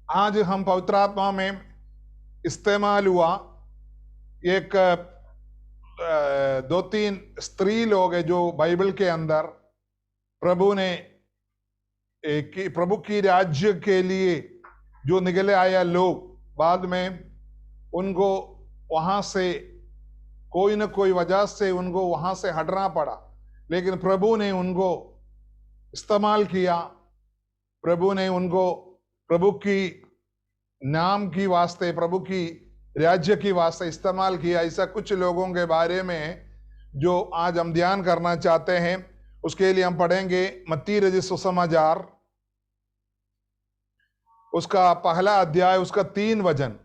आज हम पवित्र आत्मा में इस्तेमाल हुआ एक दो तीन स्त्री लोग हैं जो बाइबल के अंदर प्रभु ने प्रभु की राज्य के लिए जो निकले आया लोग, बाद में उनको वहां से कोई न कोई वजह से उनको वहां से हटना पड़ा, लेकिन प्रभु ने उनको इस्तेमाल किया। प्रभु ने उनको प्रभु की नाम की वास्ते, प्रभु की राज्य की वास्ते इस्तेमाल किया। ऐसा कुछ लोगों के बारे में जो आज हम ध्यान करना चाहते हैं। उसके लिए हम पढ़ेंगे मत्ती रचित सुसमाचार, उसका पहला अध्याय, उसका 3 वचन।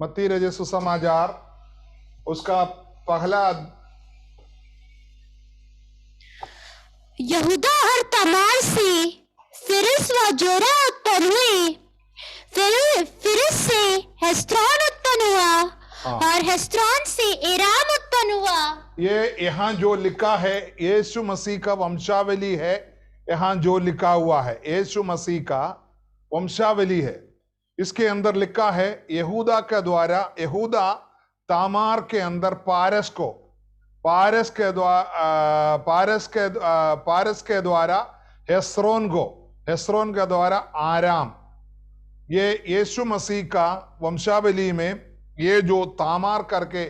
मत्ती रचित सुसमाचार, उसका पहला यहूदा और तमार से फिरिस व जोरा उत्पन्न हुए, फिरिस से हेस्रोन उत्पन्न हुआ और हेस्रोन से एराम उत्पन्न हुआ। ये यहां जो लिखा है यीशु मसीह का वंशावली है। यहां जो लिखा हुआ है यीशु मसीह का वंशावली है। इसके अंदर लिखा है यहूदा के द्वारा, यहूदा तामार के अंदर पारस के द्वारा हेस्रोन के द्वारा आराम। ये यीशु मसीह का वंशावली में ये जो तामार करके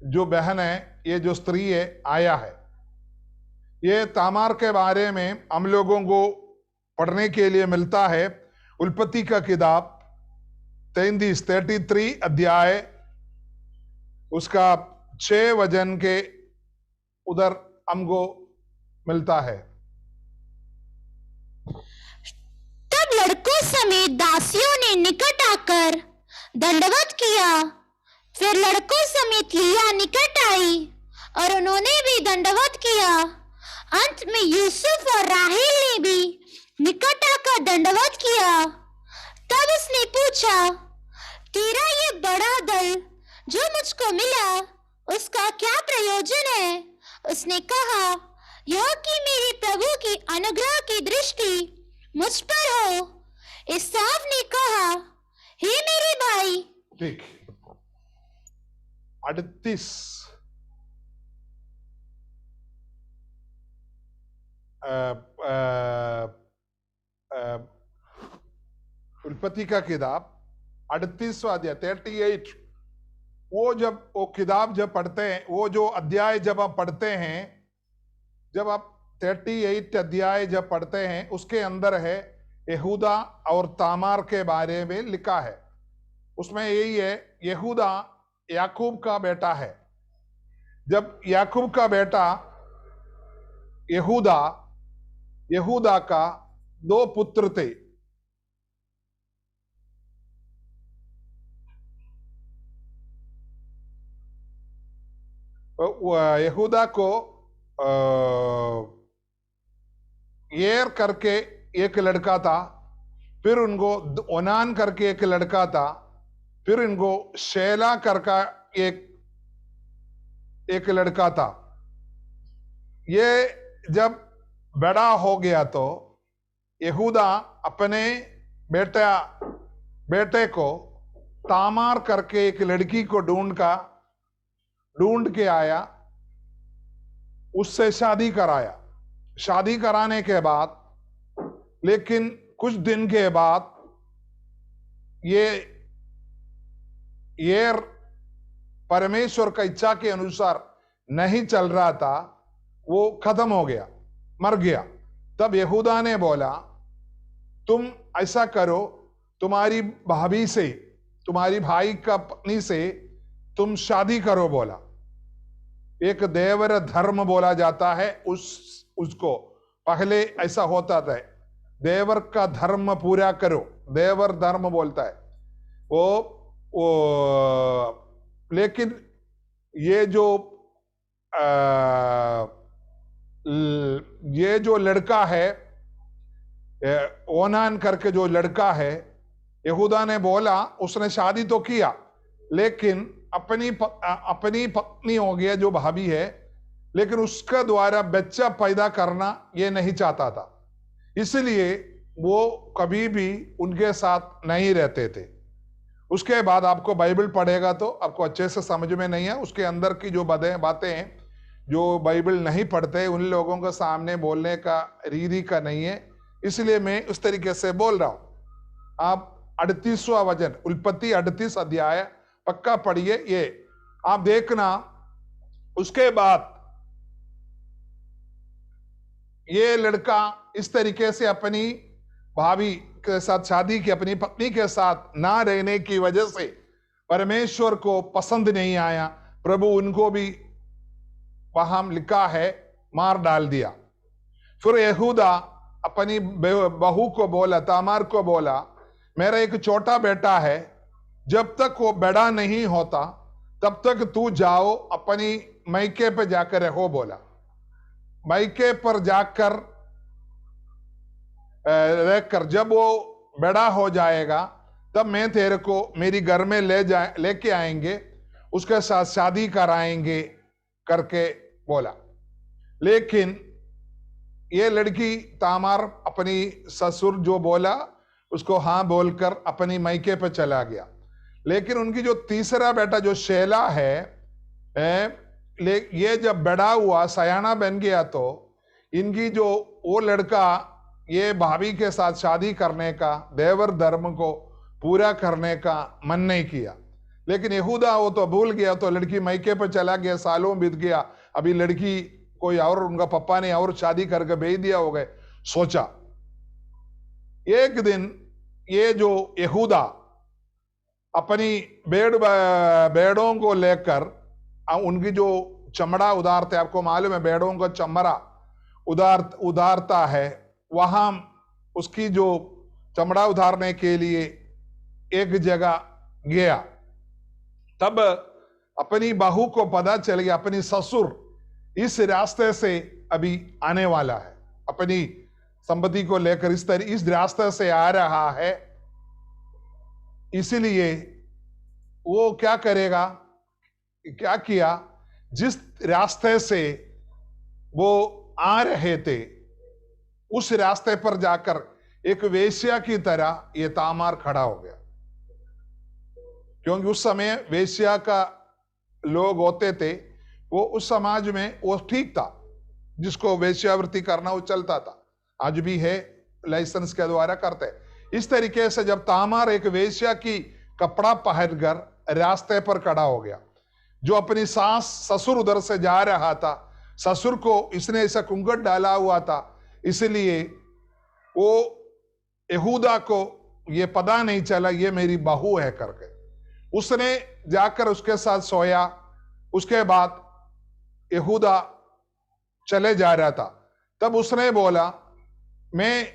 जो बहन है, ये जो स्त्री है, आया है। ये तामार के बारे में हम लोगों को पढ़ने के लिए मिलता है उत्पत्ति का किताब 33 अध्याय, उसका 6 वचन के उधर हमको मिलता है। तब लड़कों समेत दासियों ने निकट आकर दंडवत किया। फिर लड़कों समेत लिया निकट आई और उन्होंने भी दंडवत किया। अंत में यूसुफ और राहेल ने भी निकट आकर दंडवत किया। तब उसने पूछा, तेरा ये बड़ा दल जो मुझको मिला, उसका क्या प्रयोजन है? उसने कहा, यह कि मेरे प्रभु की अनुग्रह की दृष्टि मुझ पर हो। इसाव ने कहा, हे मेरे भाई। ठीक, 38 उत्पत्ति का किताब 38वां अध्याय 38। वो किताब जब पढ़ते हैं, वो जो अध्याय जब आप पढ़ते हैं, जब आप 38 अध्याय जब पढ़ते हैं, उसके अंदर है यहूदा और तामार के बारे में लिखा है। उसमें यही है, यहूदा याकूब का बेटा है। जब याकूब का बेटा यहूदा का 2 पुत्र थे। यहूदा को एर करके एक लड़का था, फिर उनको ओनान करके एक लड़का था, फिर इनको शेला करके एक लड़का था। ये जब बड़ा हो गया तो यहूदा अपने बेटे को तामार करके एक लड़की को ढूंढ के आया, उससे शादी कराया। शादी कराने के बाद, लेकिन कुछ दिन के बाद ये परमेश्वर का इच्छा के अनुसार नहीं चल रहा था, वो खत्म हो गया, मर गया। तब यहूदा ने बोला, तुम ऐसा करो, तुम्हारी भाभी से, तुम्हारी भाई का पत्नी से तुम शादी करो। बोला, एक देवर धर्म बोला जाता है उसको। पहले ऐसा होता था, देवर का धर्म पूरा करो, देवर धर्म बोलता है वो। लेकिन ये जो लड़का है, ओनान करके जो लड़का है, यहूदा ने बोला, उसने शादी तो किया, लेकिन अपनी पत्नी हो गया जो भाभी है, लेकिन उसका द्वारा बच्चा पैदा करना ये नहीं चाहता था, इसलिए वो कभी भी उनके साथ नहीं रहते थे। उसके बाद आपको बाइबल पढ़ेगा तो आपको अच्छे से समझ में नहीं है, उसके अंदर की जो बातें हैं जो बाइबल नहीं पढ़ते उन लोगों के सामने बोलने का रीति का नहीं है, इसलिए मैं उस तरीके से बोल रहा हूं। आप 38वां वचन, उत्पत्ति 38 अध्याय पक्का पढ़िए, ये आप देखना। उसके बाद ये लड़का इस तरीके से अपनी भाभी के साथ शादी की, अपनी पत्नी के साथ ना रहने की वजह से परमेश्वर को पसंद नहीं आया। प्रभु उनको भी वहां लिखा है मार डाल दिया। फिर यहूदा अपनी बहू को बोला, तामार को बोला, मेरा एक छोटा बेटा है, जब तक वो बड़ा नहीं होता तब तक तू जाओ अपनी मैके पे जाकर रहो। बोला मैके पर जाकर रहकर जब वो बड़ा हो जाएगा तब मैं तेरे को मेरी घर में लेके आएंगे, उसके साथ शादी कराएंगे करके बोला। लेकिन ये लड़की तामार अपनी ससुर जो बोला उसको हाँ बोलकर अपनी मैके पे चला गया। लेकिन उनकी जो तीसरा बेटा जो शेला है, ये जब बड़ा हुआ, सयाना बन गया, तो इनकी जो वो लड़का ये भाभी के साथ शादी करने का, देवर धर्म को पूरा करने का मन नहीं किया। लेकिन यहूदा वो तो भूल गया, तो लड़की मैके पर चला गया, सालों बीत गया, अभी लड़की कोई और, उनका पापा ने और शादी करके भेज दिया हो गए। सोचा एक दिन ये जो यहूदा अपनी भेड़ों को लेकर, उनकी जो चमड़ा उतारते, आपको मालूम है भेड़ों का चमड़ा उतारता है, वहां उसकी जो चमड़ा उतारने के लिए एक जगह गया। तब अपनी बहू को पता चल गया अपनी ससुर इस रास्ते से अभी आने वाला है, अपनी संपत्ति को लेकर इस रास्ते से आ रहा है, इसलिए वो क्या करेगा, क्या किया, जिस रास्ते से वो आ रहे थे उस रास्ते पर जाकर एक वेश्या की तरह ये तामार खड़ा हो गया। क्योंकि उस समय वेश्या का लोग होते थे, वो उस समाज में वो ठीक था, जिसको वेश्यावृत्ति करना वो चलता था, आज भी है, लाइसेंस के द्वारा करते। इस तरीके से जब तामार एक वेश्या की कपड़ा पहनकर रास्ते पर खड़ा हो गया, जो अपनी सास ससुर उधर से जा रहा था, ससुर को इसने ऐसा कुंगट डाला हुआ था, इसलिए वो यहूदा को ये पता नहीं चला ये मेरी बहू है करके। उसने जाकर उसके साथ सोया। उसके बाद यहूदा चले जा रहा था, तब उसने बोला मैं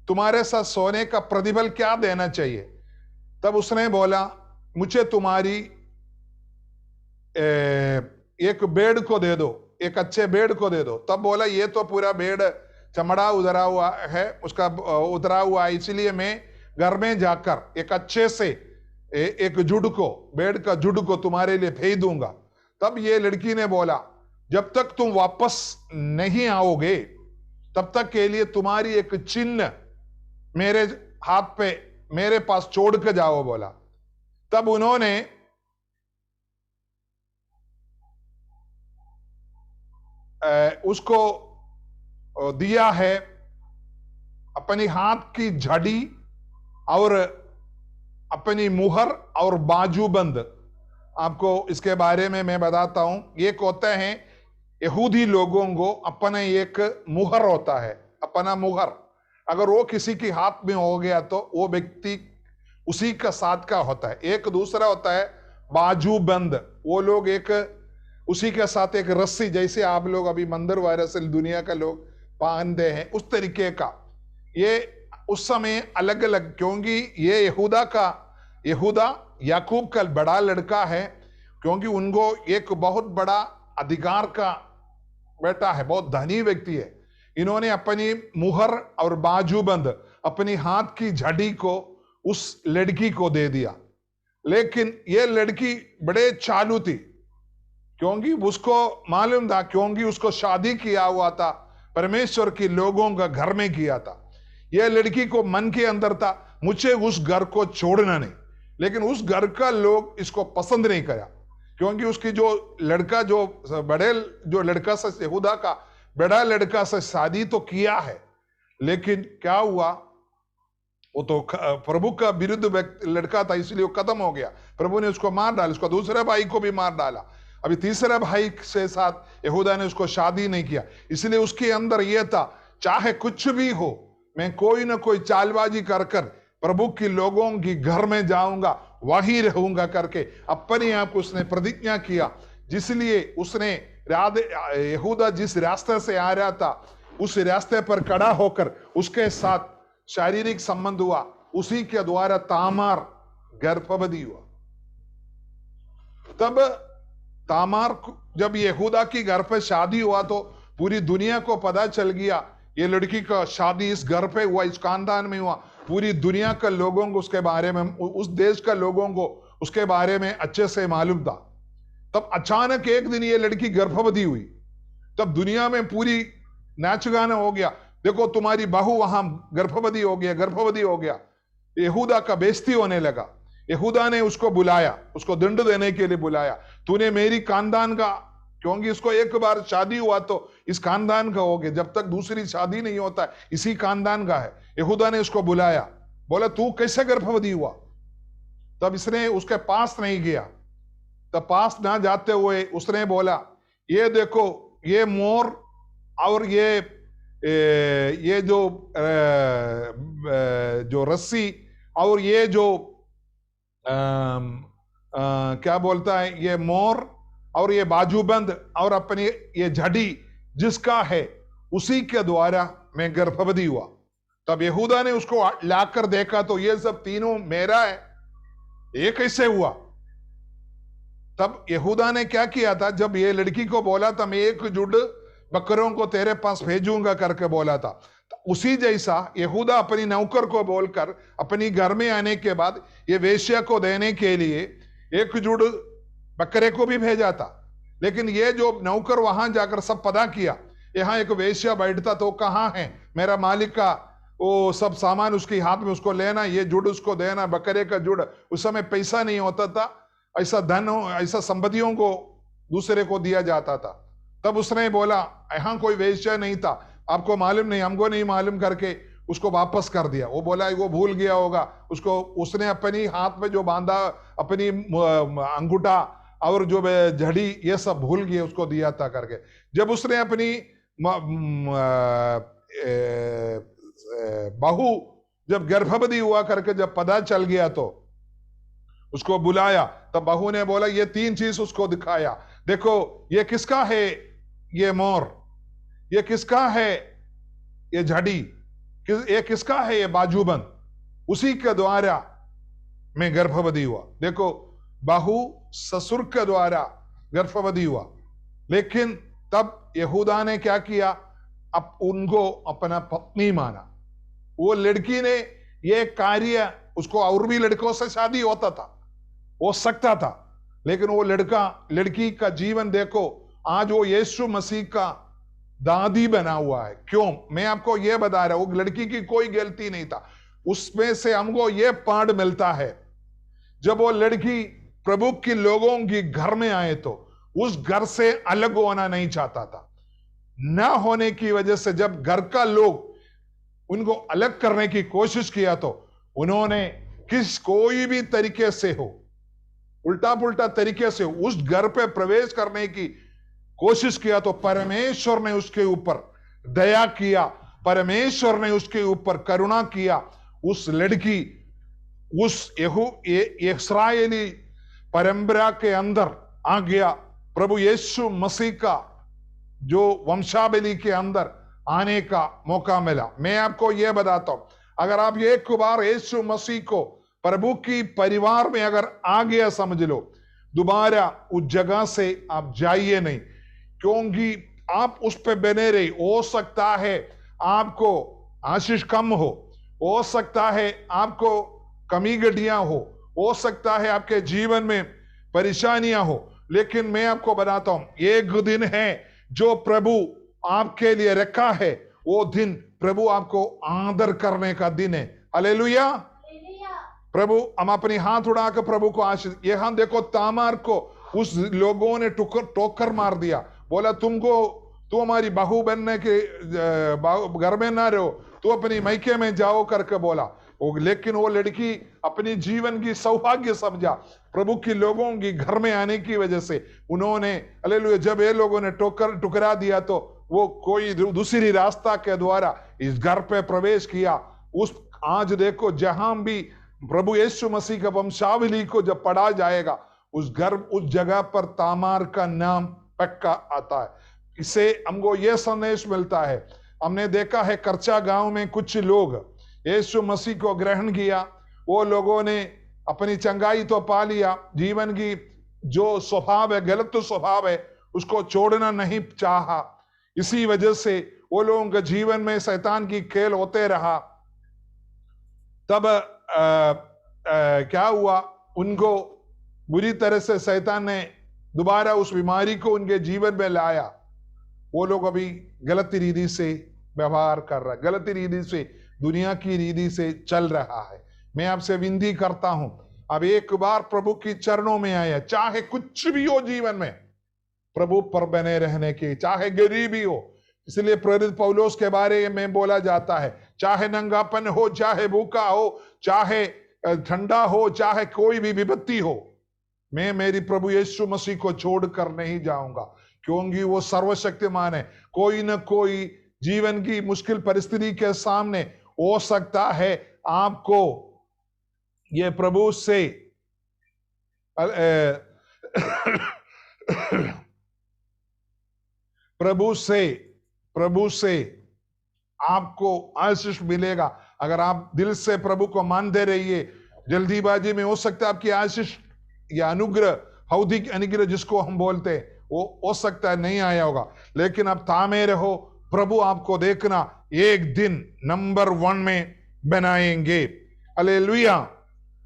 तुम्हारे साथ सोने का प्रतिफल क्या देना चाहिए? तब उसने बोला मुझे तुम्हारी एक बेड़ को दे दो, एक अच्छे बेड़ को दे दो। तब बोला ये तो पूरा बेड़ चमड़ा उतरा हुआ है, उसका उतरा हुआ है, इसलिए मैं घर में जाकर एक अच्छे से एक जुड़ को, बेड़ का जुड़ को तुम्हारे लिए भेज दूंगा। तब ये लड़की ने बोला जब तक तुम वापस नहीं आओगे तब तक के लिए तुम्हारी एक चिन्ह मेरे हाथ पे मेरे पास छोड़ के जाओ बोला। तब उन्होंने उसको दिया है अपनी हाथ की झड़ी और अपनी मुहर और बाजूबंद। आपको इसके बारे में मैं बताता हूं। ये होते हैं यहूदी लोगों को अपना एक मुहर होता है, अपना मुहर। अगर वो किसी के हाथ में हो गया तो वो व्यक्ति उसी का साथ का होता है। एक दूसरा होता है बाजूबंद, वो लोग एक उसी के साथ एक रस्सी, जैसे आप लोग अभी मंदिर वायरस से दुनिया का लोग पहनते हैं, उस तरीके का। ये उस समय अलग अलग, क्योंकि ये यहूदा याकूब का बड़ा लड़का है, क्योंकि उनको एक बहुत बड़ा अधिकार का बेटा है, बहुत धनी व्यक्ति है। इन्होंने अपनी मुहर और बाजूबंद, अपनी हाथ की झड़ी को उस लड़की को दे दिया। लेकिन ये लड़की बड़े चालू थी, क्योंकि उसको मालूम था, क्योंकि उसको शादी किया हुआ था, परमेश्वर के लोगों का घर में किया था। यह लड़की को मन के अंदर था मुझे उस घर को छोड़ना नहीं, लेकिन उस घर का लोग इसको पसंद नहीं करा, क्योंकि उसकी जो लड़का जो लड़का से, यहूदा का बड़ा लड़का से शादी तो किया है, लेकिन क्या हुआ, वो तो प्रभु का विरुद्ध लड़का था, इसलिए वो खत्म हो गया। प्रभु ने उसको मार डाला, उसका दूसरे भाई को भी मार डाला। अभी तीसरे भाई से साथ यहूदा ने उसको शादी नहीं किया, इसलिए उसके अंदर यह था चाहे कुछ भी हो, मैं कोई ना कोई चालबाजी कर प्रभु के लोगों की घर में जाऊंगा, वहीं रहूंगा करके अपने आप को उसने प्रतिज्ञा किया। जिसलिए उसने यहूदा जिस रास्ते से आ रहा था उस रास्ते पर खड़ा होकर उसके साथ शारीरिक संबंध हुआ, उसी के द्वारा तामार गर्भवती हुआ। तब तामार जब यहूदा की घर पे शादी हुआ तो पूरी दुनिया को पता चल गया ये लड़की का शादी इस घर पे हुआ, इस खानदान में हुआ। पूरी दुनिया के लोगों को उसके बारे में, उस देश के लोगों को उसके बारे में अच्छे से मालूम था। तब अचानक एक दिन ये लड़की गर्भवती हुई, तब दुनिया में पूरी नाच गाना हो गया, देखो तुम्हारी बहू वहां गर्भवती हो गया। यहूदा का बेइज्जती होने लगा। यहूदा ने उसको बुलाया, उसको दंड देने के लिए बुलाया, तूने मेरी खानदान का, क्योंकि इसको एक बार शादी हुआ तो इस खानदान का हो गया, जब तक दूसरी शादी नहीं होता इसी खानदान का है। यहूदा ने उसको बुलाया, बोला तू कैसे गर्भवती हुआ। तब इसने उसके पास नहीं गया, तब पास ना जाते हुए उसने बोला ये देखो ये मोर और ये जो रस्सी और ये जो क्या बोलता है, ये मोर और ये बाजूबंद और अपनी ये झड़ी जिसका है उसी के द्वारा मैं गर्भवती हुआ। तब यहूदा ने उसको लाकर देखा तो ये सब तीनों मेरा है, ये कैसे हुआ। तब यहूदा ने क्या किया था, जब ये लड़की को बोला था मैं एक जुड़ बकरों को तेरे पास भेजूंगा करके बोला था, तो उसी जैसा यहूदा अपनी नौकर को बोलकर अपनी घर में आने के बाद ये वेश्या को देने के लिए एक जुड़ बकरे को भी भेजा था। लेकिन ये जो नौकर वहां जाकर सब पता किया, यहाँ एक वेश्या बैठता तो कहाँ है मेरा मालिक का वो सब सामान उसके हाथ में, उसको लेना, ये जुड़ उसको देना, बकरे का जुड़। उस समय पैसा नहीं होता था, ऐसा धन ऐसा संपत्तियों को दूसरे को दिया जाता था। तब उसने बोला यहाँ कोई वेश्या नहीं था, आपको मालूम नहीं, हमको नहीं मालूम करके उसको वापस कर दिया। वो बोला वो भूल गया होगा उसको, उसने अपनी हाथ में जो बांधा अपनी अंगूठा और जो झड़ी ये सब भूल गए, उसको दिया था करके। जब उसने अपनी बहू जब गर्भवती हुआ करके जब पता चल गया तो उसको बुलाया, तब बहू ने बोला ये तीन चीज उसको दिखाया, देखो ये किसका है, ये मोर, ये किसका है, ये झड़ी, ये किसका है, ये बाजूबंद, उसी के द्वारा मैं गर्भवती हुआ। देखो बहू ससुर के द्वारा गर्भवती हुआ। लेकिन तब यहूदा ने क्या किया, अब उनको अपना पत्नी माना। वो लड़की ने ये कार्य, उसको और भी लड़कों से शादी होता था, हो सकता था, लेकिन वो लड़की का जीवन देखो, आज वो यीशु मसीह का दादी बना हुआ है। क्यों, मैं आपको यह बता रहा हूं, वो लड़की की कोई गलती नहीं था। उसमें से हमको यह पाठ मिलता है, जब वो लड़की प्रभु के लोगों के घर में आए तो उस घर से अलग होना नहीं चाहता था। न होने की वजह से जब घर का लोग उनको अलग करने की कोशिश किया तो उन्होंने कोई भी तरीके से हो, उल्टा पुल्टा तरीके से उस घर पे प्रवेश करने की कोशिश किया तो परमेश्वर ने उसके ऊपर दया किया, परमेश्वर ने उसके ऊपर करुणा किया। उस लड़की उस इस्राएली परंपरा के अंदर आ गया, प्रभु यीशु मसीह का जो वंशावली के अंदर आने का मौका मिला। मैं आपको यह बताता हूं, अगर आप एक बार यीशु मसीह को प्रभु की परिवार में अगर आ गया समझ लो, दोबारा उस जगह से आप जाइए नहीं, क्योंकि आप उस पे बने रहे। हो सकता है आपको आशीष कम हो सकता है आपको कमी गड्डियां हो सकता है आपके जीवन में परेशानियां हो, लेकिन मैं आपको बताता हूं, एक दिन है जो प्रभु आपके लिए रखा है। वो दिन प्रभु आपको आदर करने का दिन है। हालेलुया। प्रभु, हम अपनी हाथ उड़ाकर प्रभु को आशीष। यहां देखो, तामार को उस लोगों ने टोकर मार दिया, बोला तू हमारी बहू बनने के घर में ना रहो, तू अपनी मैके में जाओ करके बोला। लेकिन वो लड़की अपनी जीवन की सौभाग्य समझा प्रभु के लोगों की घर में आने की वजह से। उन्होंने, हालेलुया, जब ये लोगों ने टुकरा दिया तो वो कोई दूसरी रास्ता के द्वारा इस घर पे प्रवेश किया। आज देखो, जहां भी प्रभु यीशु मसीह का वंशावली को जब पढ़ा जाएगा, उस जगह पर तामार का नाम पक्का आता है। इससे हमको यह संदेश मिलता है। हमने देखा है करचा गांव में कुछ लोग यीशु मसीह को ग्रहण किया। वो लोगों ने अपनी चंगाई तो पा लिया, जीवन की जो स्वभाव है, गलत स्वभाव है, उसको छोड़ना नहीं चाहा। इसी वजह से वो लोगों के जीवन में शैतान की खेल होते रहा। तब क्या हुआ, उनको बुरी तरह से शैतान ने दोबारा उस बीमारी को उनके जीवन में लाया। वो लोग अभी गलत रीति से व्यवहार कर रहा है, गलत रीति से, दुनिया की रीति से चल रहा है। मैं आपसे विनती करता हूं, अब एक बार प्रभु की चरणों में आया, चाहे कुछ भी हो जीवन में, प्रभु पर बने रहने की, चाहे गरीबी हो। इसलिए प्रेरित पौलुस के बारे में बोला जाता है, चाहे नंगापन हो, चाहे भूखा हो, चाहे ठंडा हो, चाहे कोई भी विपत्ति हो, मैं मेरी प्रभु यीशु मसीह को छोड़कर नहीं जाऊंगा, क्योंकि वो सर्वशक्तिमान है। कोई न कोई जीवन की मुश्किल परिस्थिति के सामने हो सकता है, आपको ये प्रभु से प्रभु से आपको आशीष मिलेगा। अगर आप दिल से प्रभु को मानते रहिए, जल्दीबाजी में हो सकता है आपकी आशीष या अनुग्रह, भौतिक अनुग्रह जिसको हम बोलते हैं, वो हो सकता है नहीं आया होगा, लेकिन आप थामे रहो, प्रभु आपको देखना एक दिन नंबर 1 में बनाएंगे। हालेलुया।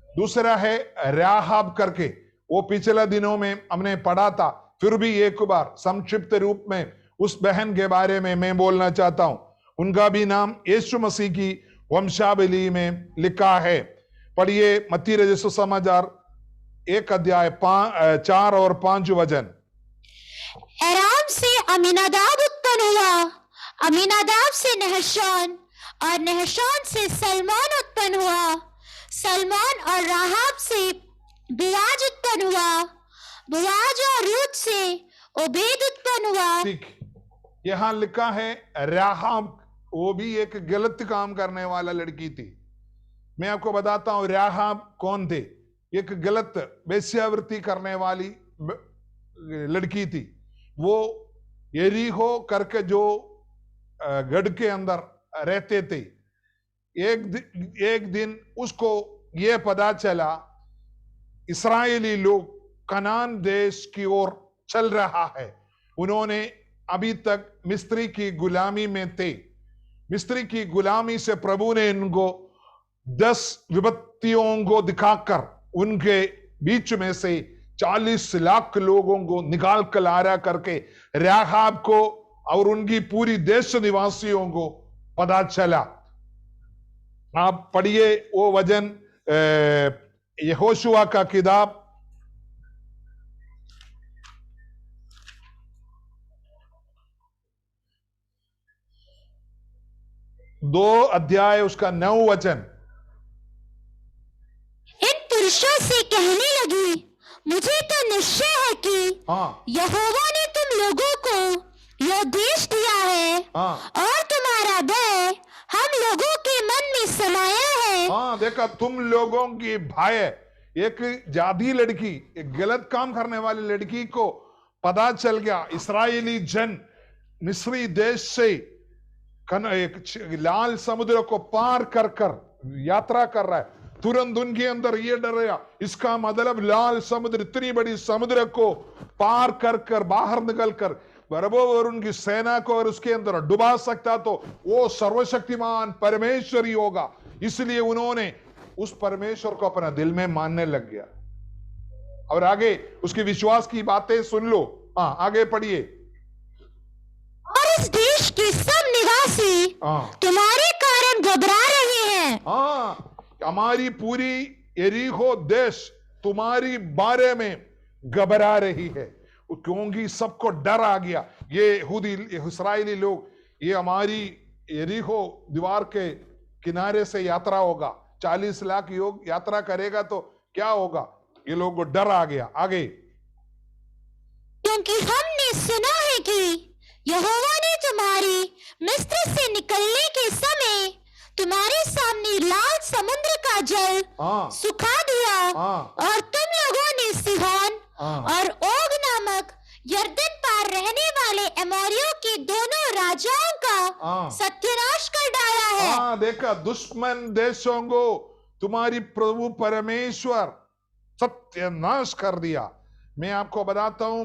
दूसरा है राहाब करके, वो पिछले दिनों में हमने पढ़ा था, फिर भी एक बार संक्षिप्त रूप में उस बहन के बारे में मैं बोलना चाहता हूं। उनका भी नाम यीशु मसीह की वंशावली में लिखा है। पढ़िए मत्ती रचित समाचार 1 अध्याय 4 और 5 वचन। एराम से अमीनादाब उत्पन्न हुआ, अमीनादाब से नहशोन, और नहशोन से सलमोन उत्पन्न हुआ, सलमोन और राहाब से बोआज उत्पन्न हुआ, बोआज और रूत से ओबेद उत्पन्न हुआ। ठीक, यहां लिखा है राहाब, वो भी एक गलत काम करने वाला लड़की थी। मैं आपको बताता हूं राहाब कौन थे। एक गलत वेश्यावृत्ति करने वाली लड़की थी। वो यरीहो करके जो गढ़ के अंदर रहते थे, एक दिन उसको ये पता चला इस्राएली लोग कनान देश की ओर चल रहा है। उन्होंने अभी तक मिस्री की गुलामी में थे। मिस्री की गुलामी से प्रभु ने इनको 10 विपत्तियों को दिखाकर उनके बीच में से 40 लाख लोगों को निकाल कर लाया करके राहाब को और उनकी पूरी देश निवासियों को पता चला। आप पढ़िए वो वचन, यहोशुआ का किताब 2 अध्याय उसका 9 वचन। इन पुरुषों से कहने लगी, मुझे तो निश्चय है कि यहोवा ने तुम लोगों को यह देश दिया है, और तुम्हारा भय हम लोगों के मन में समाया है। देखा, तुम लोगों की भय। एक जादी लड़की, एक गलत काम करने वाली लड़की को पता चल गया इस्राएली जन मिस्री देश से एक लाल समुद्र को पार कर यात्रा कर रहा है। तुरंत उनके अंदर ये डर गया, इसका मतलब लाल समुद्र, इतनी बड़ी समुद्र को पार कर बाहर निकल कर बरबोर उनकी सेना को और उसके अंदर डुबा सकता तो वो सर्वशक्तिमान परमेश्वर ही होगा। इसलिए उन्होंने उस परमेश्वर को अपना दिल में मानने लग गया। और आगे उसके विश्वास की बातें सुन लो। हाँ, आगे पढ़िए। और इस देश के सब निवासी हाँ तुम्हारे कारण घबरा रहे हैं। हाँ, हमारी पूरी यरीहो देश तुम्हारी बारे में घबरा रही है, क्योंकि सबको डर आ गया। ये यहूदी इस्राएली लोग, ये हमारी यरीहो दीवार के किनारे से यात्रा होगा, 40 लाख योग यात्रा करेगा तो क्या होगा, ये लोगों को डर आ गया। आगे, क्योंकि हमने सुना है कि यहोवा ने तुम्हारी मिस्र से निकलने के समय तुम्हारे सामने लाल समुद्र का जल हाँ सुखा दिया, हाँ और तुम लोगों ने सिहोन हाँ और ओग नामक यरदन पार रहने वाले अमोरियों के दोनों राजाओं का हाँ सत्यानाश कर डाला है। हाँ, देखा, दुश्मन देशों को तुम्हारी प्रभु परमेश्वर सत्यानाश कर दिया। मैं आपको बताता हूं,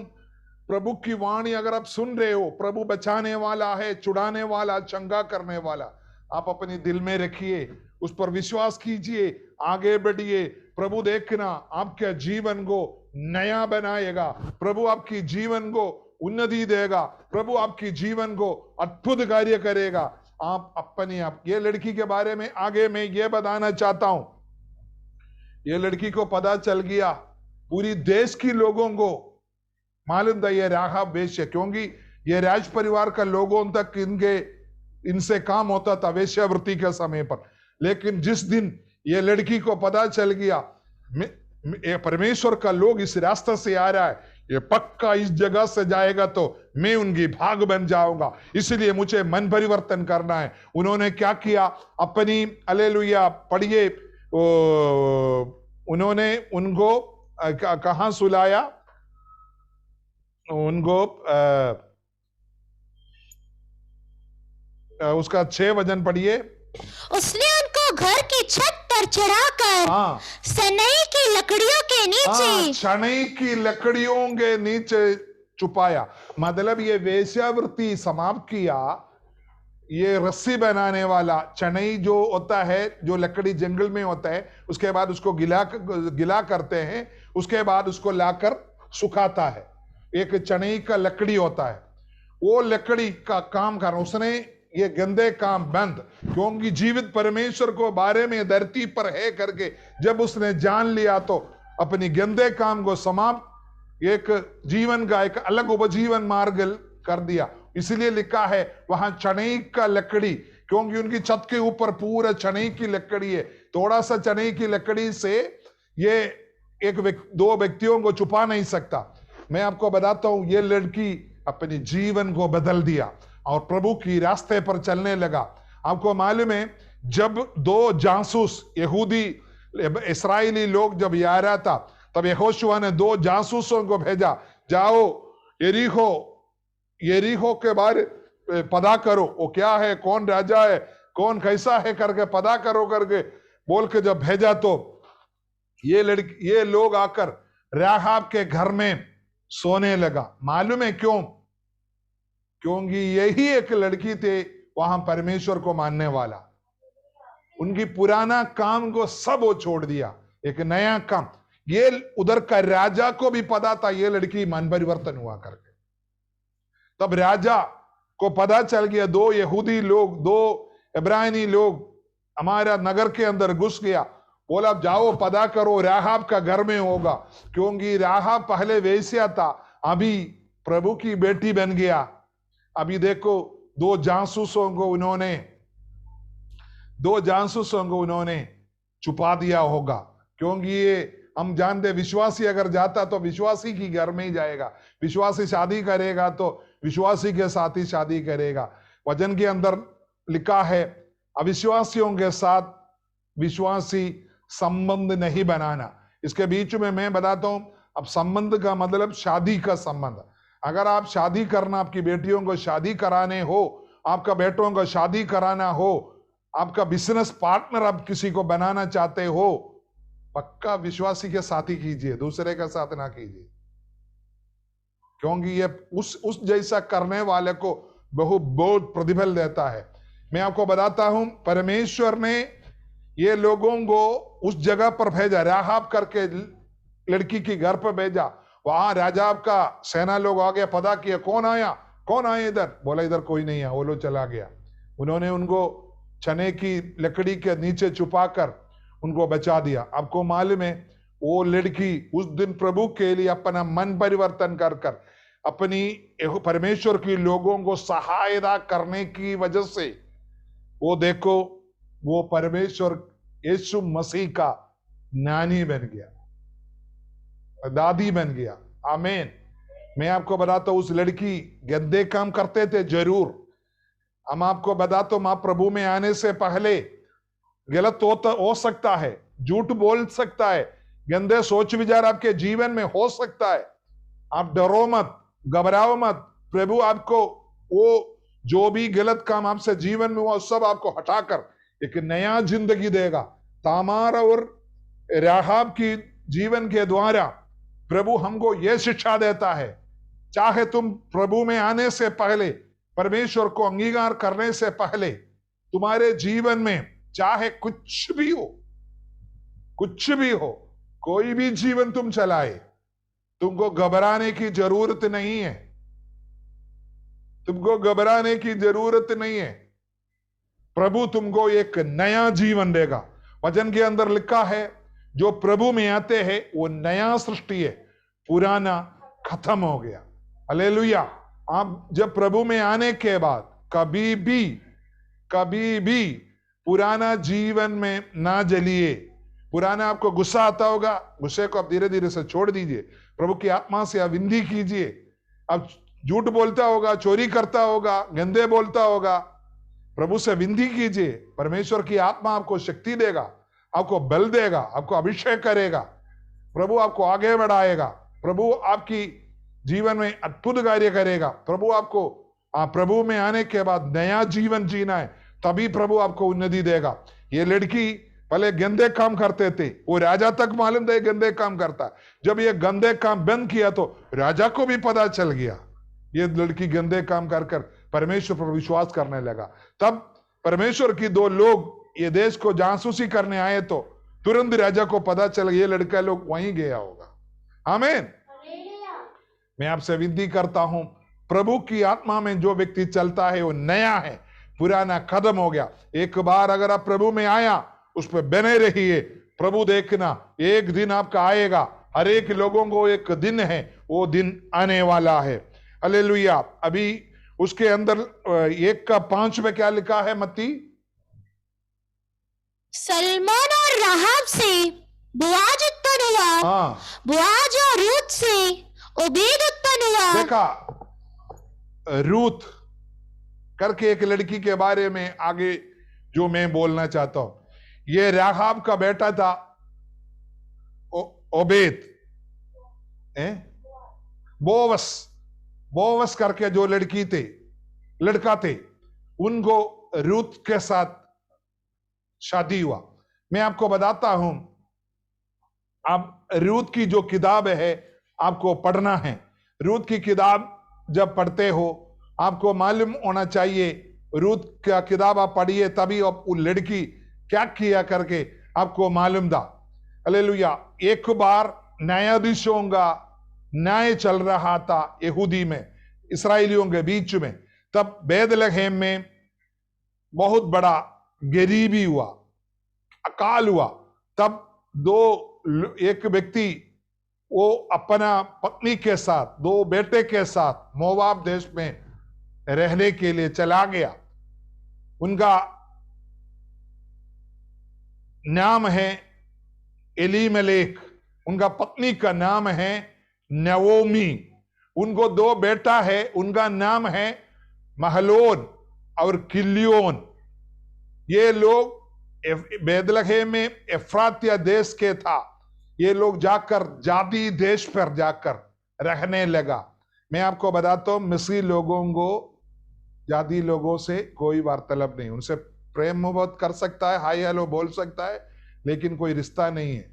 प्रभु की वाणी अगर आप सुन रहे हो, प्रभु बचाने वाला है, छुड़ाने वाला, चंगा करने वाला, आप अपने दिल में रखिए, उस पर विश्वास कीजिए, आगे बढ़िए। प्रभु देखना आपके जीवन को नया बनाएगा, प्रभु आपकी जीवन को उन्नति देगा, प्रभु आपकी जीवन को अद्भुत कार्य करेगा। आप अपने आप, ये लड़की के बारे में आगे मैं ये बताना चाहता हूं, ये लड़की को पता चल गया, पूरी देश की लोगों को मालूम था ये राहाब वेश्या, क्योंकि ये राज परिवार का लोगों तक इनसे काम होता था वेश्यावृत्ति के समय पर। लेकिन जिस दिन ये लड़की को पता चल गया ये परमेश्वर का लोग इस रास्ते से आ रहा है, ये पक्का इस जगह से जाएगा तो मैं उनकी भाग बन जाऊंगा, इसलिए मुझे मन परिवर्तन करना है। उन्होंने क्या किया, अपनी हालेलुया पढ़िए, उन्होंने उनको कहां सुलाया, उनको उसका 6 वचन पढ़िए। उसने उनको घर की छत पर चढ़ाकर हाँ सनई की लकड़ियों के नीचे, सनई की लकड़ियों के नीचे छुपाया। मतलब ये वेश्यावृत्ति समाप्त किया। ये रस्सी बनाने वाला चनई जो होता है, जो लकड़ी जंगल में होता है, उसके बाद उसको गिला करते हैं, उसके बाद उसको लाकर सुखाता है। एक चनई का लकड़ी होता है, वो लकड़ी का काम कर, उसने ये गंदे काम बंद, क्योंकि जीवित परमेश्वर को बारे में धरती पर है करके जब उसने जान लिया तो अपनी गंदे काम को समाप्त एक जीवन का एक अलग उपजीवन मार्ग कर दिया। इसलिए लिखा है वहां चनई का लकड़ी, क्योंकि उनकी छत के ऊपर पूरा चनई की लकड़ी है। थोड़ा सा चनई की लकड़ी से ये दो व्यक्तियों को छुपा नहीं सकता। मैं आपको बताता हूं, ये लड़की अपने जीवन को बदल दिया और प्रभु की रास्ते पर चलने लगा। आपको मालूम है, जब 2 जासूस यहूदी इस्राएली लोग जब आ रहा था, तब यहोशुआ ने 2 जासूसों को भेजा, जाओ यरीहो के बारे पता करो, वो क्या है, कौन राजा है, कौन कैसा है करके पता करो करके बोल के जब भेजा, तो ये लोग आकर राहाब के घर में सोने लगा। मालूम है क्यों? क्योंकि यही एक लड़की थे वहां परमेश्वर को मानने वाला। उनकी पुराना काम को सब वो छोड़ दिया, एक नया काम। ये उधर का राजा को भी पता था ये लड़की मन परिवर्तन हुआ करके। तब राजा को पता चल गया 2 यहूदी लोग, 2 इब्रानी लोग हमारा नगर के अंदर घुस गया। बोला जाओ पता करो, राहाब का घर में होगा, क्योंकि राहाब पहले वेश्या था, अभी प्रभु की बेटी बन गया। अभी देखो 2 जासूसों को उन्होंने छुपा दिया होगा, क्योंकि ये हम जानते विश्वासी अगर जाता तो विश्वासी की घर में ही जाएगा, विश्वासी शादी करेगा तो विश्वासी के साथ ही शादी करेगा। वचन के अंदर लिखा है अविश्वासियों के साथ विश्वासी संबंध नहीं बनाना। इसके बीच में मैं बताता हूं, अब संबंध का मतलब शादी का संबंध। अगर आप शादी करना, आपकी बेटियों को शादी कराने हो, आपका बेटों को शादी कराना हो, आपका बिजनेस पार्टनर आप किसी को बनाना चाहते हो, पक्का विश्वासी के साथ ही कीजिए, दूसरे के साथ ना कीजिए, क्योंकि ये उस जैसा करने वाले को बहुत प्रतिफल देता है। मैं आपको बताता हूं, परमेश्वर ने ये लोगों को उस जगह पर भेजा, राहाब करके लड़की की घर पर भेजा। वहां राजा का सेना लोग आ गया, पता किया कौन आया, कौन आया इधर। बोला इधर कोई नहीं है, वो लोग चला गया। उन्होंने उनको चने की लकड़ी के नीचे छुपाकर उनको बचा दिया। आपको मालूम है वो लड़की उस दिन प्रभु के लिए अपना मन परिवर्तन कर कर अपनी परमेश्वर की लोगों को सहायता करने की वजह से वो देखो वो परमेश्वर यीशु मसीह का नानी बन गया, दादी बन गया। आमीन। मैं आपको बताता हूं उस लड़की गंदे काम करते थे जरूर। हम आपको बताता हूं, आप प्रभु में आने से पहले गलत हो सकता है, झूठ बोल सकता है, गंदे सोच विचार आपके जीवन में हो सकता है। आप डरो मत, घबराओ मत। प्रभु आपको वो जो भी गलत काम आपसे जीवन में हुआ सब आपको हटाकर एक नया जिंदगी देगा। तामार और राहाब की जीवन के द्वारा प्रभु हमको यह शिक्षा देता है, चाहे तुम प्रभु में आने से पहले, परमेश्वर को अंगीकार करने से पहले, तुम्हारे जीवन में चाहे कुछ भी हो, कुछ भी हो, कोई भी जीवन तुम चलाए, तुमको घबराने की जरूरत नहीं है। तुमको घबराने की जरूरत नहीं है। प्रभु तुमको एक नया जीवन देगा। वचन के अंदर लिखा है जो प्रभु में आते हैं वो नया सृष्टि है, पुराना खत्म हो गया। हालेलुया। आप जब प्रभु में आने के बाद कभी भी पुराना जीवन में ना जलिए। पुराना आपको गुस्सा आता होगा, गुस्से को आप धीरे धीरे से छोड़ दीजिए। प्रभु की आत्मा से आप विनती कीजिए। आप झूठ बोलता होगा, चोरी करता होगा, गंदे बोलता होगा, प्रभु से विनती कीजिए। परमेश्वर की आत्मा आपको शक्ति देगा, आपको बल देगा, आपको अभिषेक करेगा। प्रभु आपको आगे बढ़ाएगा। प्रभु आपकी जीवन में अद्भुत कार्य करेगा। प्रभु आपको प्रभु में आने के बाद नया जीवन जीना है, तभी प्रभु आपको उन्नति देगा। ये लड़की पहले गंदे काम करते थे, वो राजा तक मालूम था ये गंदे काम करता। जब ये गंदे काम बंद किया तो राजा को भी पता चल गया ये लड़की गंदे काम कर कर परमेश्वर पर विश्वास करने लगा। तब परमेश्वर की दो लोग ये देश को जासूसी करने आए तो तुरंत राजा को पता चल गया ये लड़का लोग वहीं गया होगा। आमीन। मैं आपसे विनती करता हूं, प्रभु की आत्मा में जो व्यक्ति चलता है वो नया है, पुराना खत्म हो गया। एक बार अगर आप प्रभु में आया उस पर बने रहिए। प्रभु देखना एक दिन आपका आएगा, हर एक लोगों को एक दिन है, वो दिन आने वाला है। हालेलुया। अभी उसके अंदर 1:5 में क्या लिखा है मत्ती? सलमोन और राहाब से बोआज उत्पन्न हुआ, बोआज और रूत से ओबेद उत्पन्न हुआ। देखा, रूत करके एक लड़की के बारे में आगे जो मैं बोलना चाहता हूं, ये राहाब का बेटा था ओबेद, बोवस करके जो लड़का थे, उनको रूत के साथ शादी हुआ। मैं आपको बताता हूं, आप रूत की जो किताब है आपको पढ़ना है। रूत की किताब जब पढ़ते हो आपको मालूम होना चाहिए, रूत का किताब आप पढ़िए तभी आप वो लड़की क्या किया करके आपको मालूम था। हालेलुया। एक बार न्यायाधीशों का न्याय चल रहा था यहूदी में, इसराइलियों के बीच में। तब बैतलहम में बहुत बड़ा गरीबी हुआ, अकाल हुआ। तब एक व्यक्ति वो अपना पत्नी के साथ, 2 बेटे के साथ मोवाब देश में रहने के लिए चला गया। उनका नाम है एलीमेलेक, उनका पत्नी का नाम है नवोमी। उनको 2 बेटा है, उनका नाम है महलोन और किलियोन। ये लोग बैतलहम में एफ्रातिया देश के था। ये लोग जाकर जादी देश पर जाकर रहने लगा। मैं आपको बताता हूं, मिस्री लोगों को जादी लोगों से कोई वार्तालाप नहीं। उनसे प्रेम मोहब्बत कर सकता है, हाय हेलो बोल सकता है, लेकिन कोई रिश्ता नहीं है।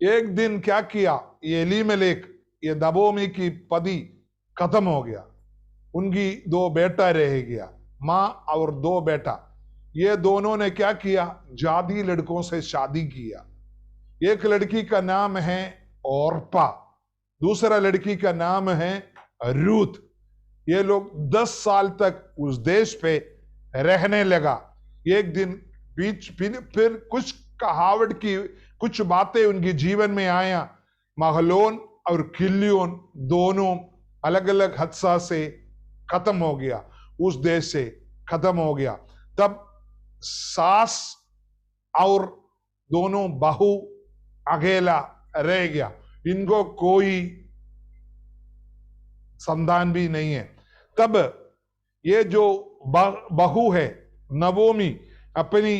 एक दिन क्या किया, ये एलीमेलेक, ये दबोमी की पति खत्म हो गया। उनकी 2 बेटा रह गया, मां और 2 बेटा। ये दोनों ने क्या किया, जादी लड़कों से शादी किया। एक लड़की का नाम है औरपा, दूसरा लड़की का नाम है रूथ। ये लोग 10 साल तक उस देश पे रहने लगा। एक दिन फिर कुछ कहावट की कुछ बातें उनके जीवन में आया। महलोन और किल्योन दोनों अलग अलग हादसा से खत्म हो गया, उस देश से खत्म हो गया। तब सास और दोनों बहू अकेला रह गया, इनको कोई संतान भी नहीं है। तब ये जो बहू है नवोमी अपनी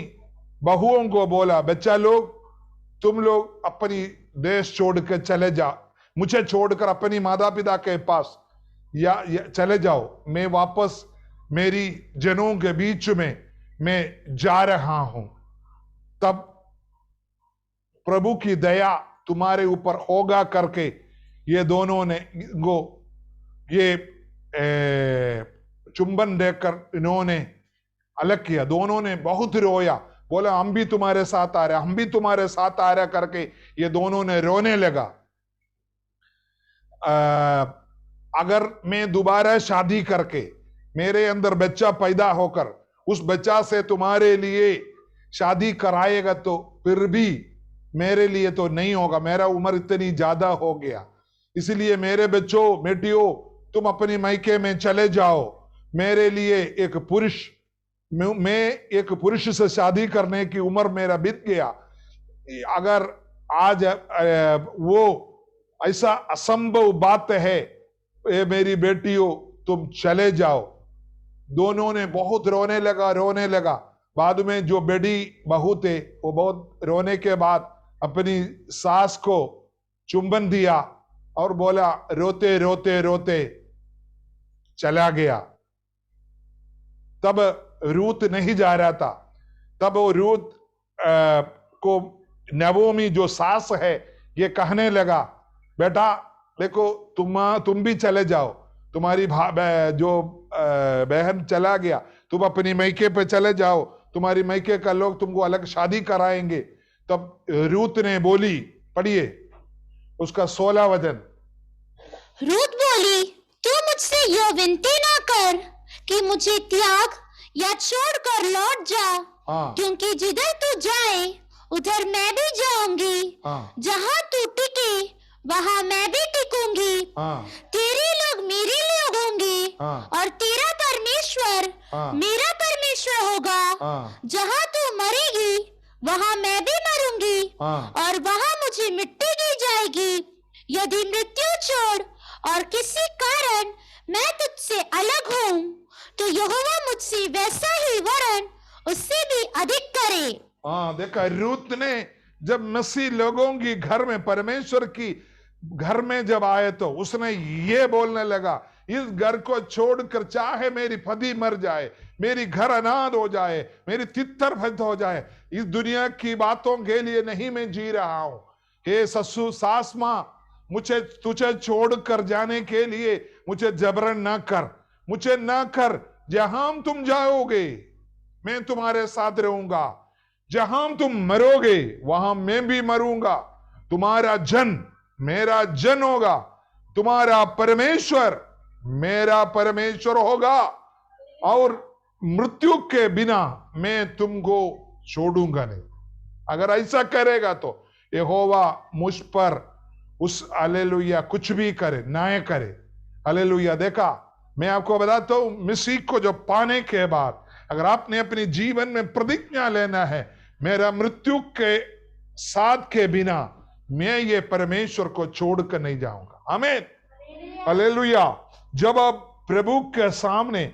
बहुओं को बोला, बच्चा लोग तुम लोग अपनी देश छोड़कर चले जाओ, मुझे छोड़कर अपनी माता पिता के पास या चले जाओ, मैं वापस मेरी जनों के बीच में मैं जा रहा हूं। तब प्रभु की दया तुम्हारे ऊपर होगा करके ये दोनों ने ये चुंबन देकर इन्होंने अलग किया। दोनों ने बहुत रोया, बोला हम भी तुम्हारे साथ आ रहे, हम भी तुम्हारे साथ आ रहे करके ये दोनों ने रोने लगा। अगर मैं दोबारा शादी करके मेरे अंदर बच्चा पैदा होकर उस बच्चा से तुम्हारे लिए शादी कराएगा तो फिर भी मेरे लिए तो नहीं होगा, मेरा उम्र इतनी ज्यादा हो गया, इसलिए मेरे बच्चों बेटियों तुम अपनी मायके में चले जाओ। मेरे लिए एक पुरुष, मैं एक पुरुष से शादी करने की उम्र मेरा बीत गया। अगर आज वो ऐसा असंभव बात है, मेरी बेटियों तुम चले जाओ। दोनों ने बहुत रोने लगा। बाद में जो बेटी बहू थे वो बहुत रोने के बाद अपनी सास को चुंबन दिया और बोला, रोते रोते रोते चला गया। तब रूत नहीं जा रहा था। तब वो रूत को नवोमी जो सास है ये कहने लगा, बेटा देखो तुम भी चले जाओ, तुम्हारी जो बहन चला गया, तुम अपनी मायके पे चले जाओ, तुम्हारी मायके का लोग तुमको अलग शादी कराएंगे। तब रूत ने बोली, पढ़िए उसका 16 वचन। रूत बोली, तू मुझसे यह विनती ना कर कि मुझे त्याग या छोड़कर लौट जा। हाँ। क्योंकि जिधर तू जाए उधर मैं भी जाऊंगी। हाँ। जहाँ तू टिके वहाँ मैं भी टिकूंगी। हाँ। तेरे लोग मेरे लोग होंगे। हाँ। और तेरा परमेश्वर हाँ। मेरा परमेश्वर होगा। हाँ। जहाँ तू मरेगी वहाँ मैं भी मरूंगी। हाँ। और वहाँ मुझे मिट्टी दी जाएगी। यदि मृत्यु छोड़ और किसी कारण मैं तुझसे अलग हूँ तो यहोवा मुझसे वैसा ही वरन उससे भी अधिक करे। हाँ, देखा रूत ने जब मसीह लोगों की घर में, परमेश्वर की घर में जब आए तो उसने ये बोलने लगा, इस घर को छोड़कर चाहे मेरी पति मर जाए, मेरी घर अनाथ हो जाए, मेरी तितर भत हो जाए, इस दुनिया की बातों के लिए नहीं मैं जी रहा हूं। हे ससुर सास मां, मुझे तुझे छोड़कर जाने के लिए मुझे जबरन ना कर, मुझे ना कर। जहां तुम जाओगे मैं तुम्हारे साथ रहूंगा, जहां तुम मरोगे वहां मैं भी मरूंगा। तुम्हारा जन मेरा जन होगा, तुम्हारा परमेश्वर मेरा परमेश्वर होगा, और मृत्यु के बिना मैं तुमको छोड़ूंगा नहीं। अगर ऐसा करेगा तो यहोवा मुझ पर उस हालेलुया कुछ भी करे ना करे। हालेलुया। देखा, मैं आपको बताता हूं, मसीह को जो पाने के बाद अगर आपने अपने जीवन में प्रतिज्ञा लेना है, मेरा मृत्यु के साथ के बिना मैं ये परमेश्वर को छोड़कर नहीं जाऊंगा। आमीन। हालेलुया। जब आप प्रभु के सामने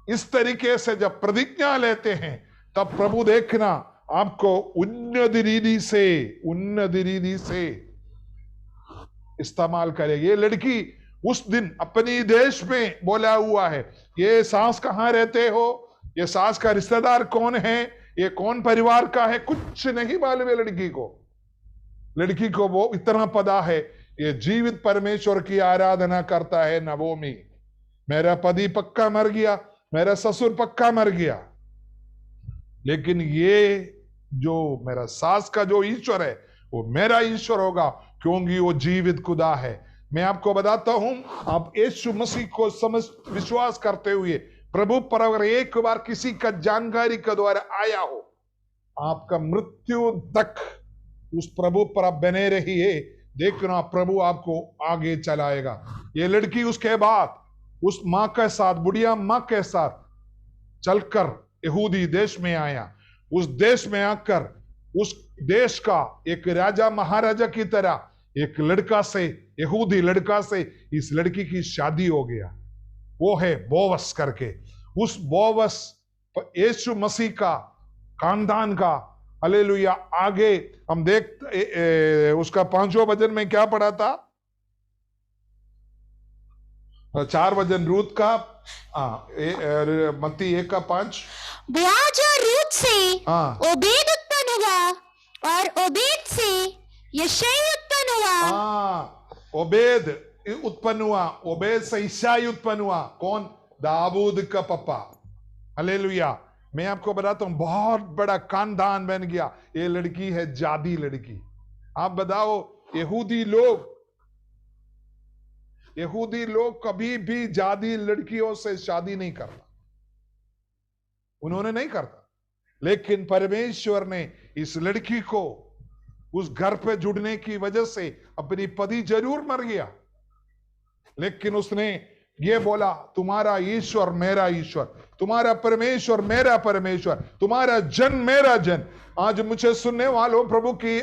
इस तरीके से जब प्रतिज्ञा लेते हैं तब प्रभु देखना आपको उन्नत रीति से इस्तेमाल करेगी। ये लड़की उस दिन अपनी देश में बोला हुआ है, ये सास कहाँ रहते हो, ये सास का रिश्तेदार कौन है, ये कौन परिवार का है, कुछ नहीं मालूम है लड़की को वो इतना पता है, ये जीवित परमेश्वर की आराधना करता है। नवोमी, मेरा पति पक्का मर गया, मेरा ससुर पक्का मर गया, लेकिन ये जो मेरा सास का जो ईश्वर है वो मेरा ईश्वर होगा, क्योंकि वो जीवित खुदा है। मैं आपको बताता हूं, आप यीशु मसीह को समझ विश्वास करते हुए प्रभु पर अगर एक बार किसी का जानकारी के द्वारा आया हो, आपका मृत्यु तक उस प्रभु पर आप बने रहिए, देखना प्रभु आपको आगे चलाएगा। ये लड़की उसके बाद उस माँ के साथ, बुढ़िया माँ के साथ चलकर यहूदी देश में आया। उस देश में आकर उस देश का एक राजा महाराजा की तरह एक लड़का से, यहूदी लड़का से इस लड़की की शादी हो गया। वो है बोवस करके। उस बोवस यीशु मसीह का खानदान का, हालेलुया। आगे हम देख उसका 5वां वचन में क्या पढ़ा था, 4 वचन रूत का, मत्ती 1:5। बोआज और रूत से ओबेद उत्पन्न हुआ, और ओबेद से यशै उत्पन्न हुआ। ओबेद उत्पन्न हुआ, ओबेद से ईसाई उत्पन्न हुआ। कौन? दाऊद का पापा। हालेलुया। मैं आपको बताता हूं, बहुत बड़ा खानदान बन गया। ये लड़की है जादी लड़की। आप बताओ, यहूदी लोग कभी भी जादी लड़कियों से शादी नहीं करता, उन्होंने नहीं करता। लेकिन परमेश्वर ने इस लड़की को उस घर पे जुड़ने की वजह से, अपनी पति जरूर मर गया, लेकिन उसने ये बोला, तुम्हारा ईश्वर मेरा ईश्वर, तुम्हारा परमेश्वर मेरा परमेश्वर, तुम्हारा जन मेरा जन। आज मुझे सुनने वालों, प्रभु की